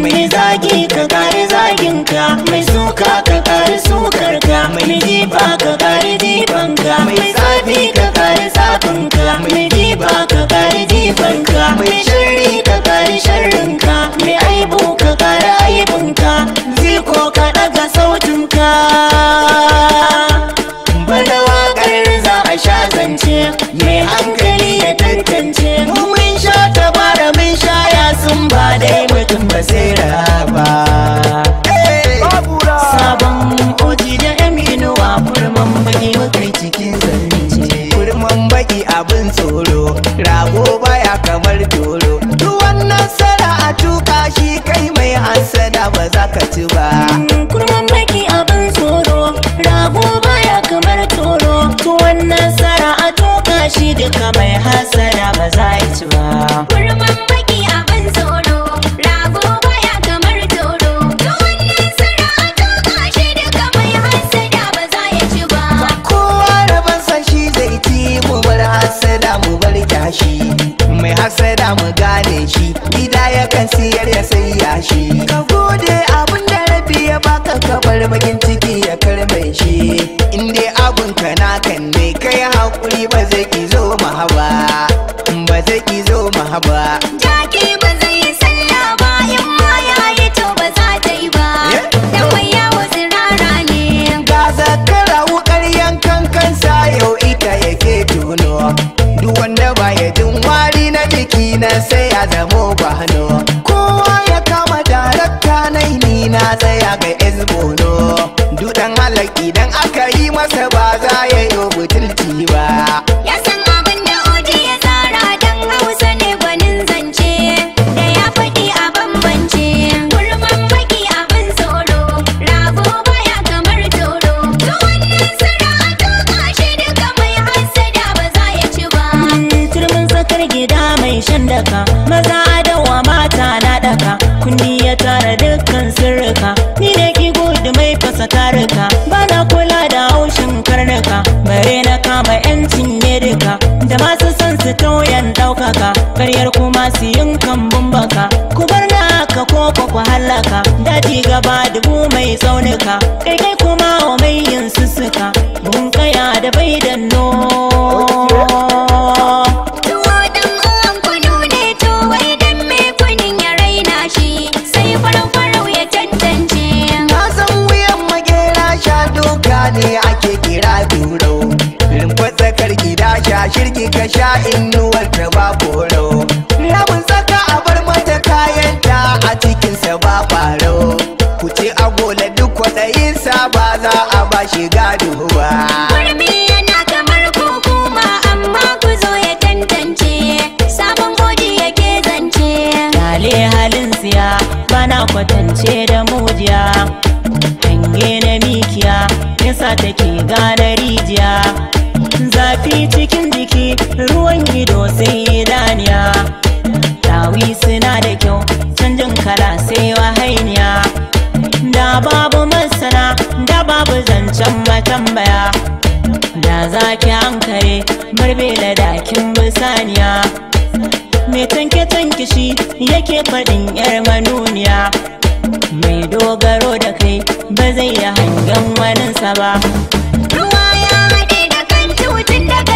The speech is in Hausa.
mai zagi ka kare zaginka, mai suka ka kare sukarka, mai jifa ka kare jifanka, mai tsafi ka kare tsafinka, mai jifa ka kare jifanka, mai sharri ka kare sharrinka, mai aibu ka kare aibinka, ziko ka daga sautinka. Bada waƙar za a sha zance, mai hankali ya tantance. Mun sha tabara mun sha yasin ba dai mutum ba sai raba. Sabon oji da Aminuwa kurman baki mukai cikin zance. Kurman baki abin tsoro, rago baya kamar doro. Tuwon nasara a tuka shi kai mai hasada ba za ka ci ba. Kurman baki abin tsoro, rago baya kamar toro. Tuwon nasara a tuka shi duka mai hasada ba za ya ci ba. Kurman baki abin tsoro, rago baya kamar toro. Tuwon nasara a tuka shi duka mai hasada ba za ya ci ba. Kowa rabansa shi zai ci, mu bar hasada mu bar kyashi. Mai hasada mu gane shi, gida yakan siyar ya sai yashi. Ka gode abin da rabi ya baka, ka bar bakin ciki ya karbe shi. In dai abun ka nakan ne, kai hakuri ba zai ki zo mahaba, ba zai ki zo mahaba. Jaki ba zai yi sallah ba, in ma ya yi to ba za ta yi ba. Dan mai yawo tsirara ne. Ga zakara wukar yankan kansa yau ita yake tuno. Duk wanda ba ya jin wari na jiki na sai ya zamo bahano. Kowa ya kama darakta ni na tsaya ga ezbono. Dudan halak idan aka yi masa ba za ya yi butulci ba. Ya san abin da oji ya tsara, dan Hausa ne gwanin zance. Da ya faɗi a bambance. Kurman baki abin tsoro, rago baya kamar toro. Tuwon nasara a tuka shi duka mai hassada ba za ya ci ba. Turmin tsakar gida mai shan daka, maza adawa mata na daka. Kunni ya tara dukkan sirrika, ni da ki gudu mai fasa tarika. Bana kula da haushin karnuka, bare na kama yancin ne duka. Da masu son su tauyan ɗaukaka, karyar kuma su yin kambun baka. Ku bar na haka ko ku hallaka, daji gaba dubu mai tsaunuka. Kai kuma wa mai yin sussuka, mun kaya da bai danno. Tuwo dan uwan kunu ne, to wai dan me kunin ya raina shi, sai farau ya tantance. Na san wuyan magera sha doka ne ake kira duro. Rumfa tsakar gida sha shirki ka sha inuwar ta ba koro. Rabin tsaka a bar mata kayanta a cikinsa ba faro. Ku ce agola duk kwaɗayinsa ba za a ba shi gado ba. Kurmi yana kamar hukuma, amma ku zo ya tantance. Sabon oji yake zance. Lale halin siya bana kwatance da mujiya, hange na mikiya yasa take gane rijiya. Zafi cikin jiki ruwan ido sai idaniya, tawi suna da kyau canjin kala sai wahainiya. Da babu masana da babu zancen matambaya, da zaki hankare barbela dakin bisaniya. Mai tanke shi yake faɗin yar manuniya, mai dogaro da kai ba zai yi hangen waninsa ba. Ruwa ya haɗe da kan tutun daga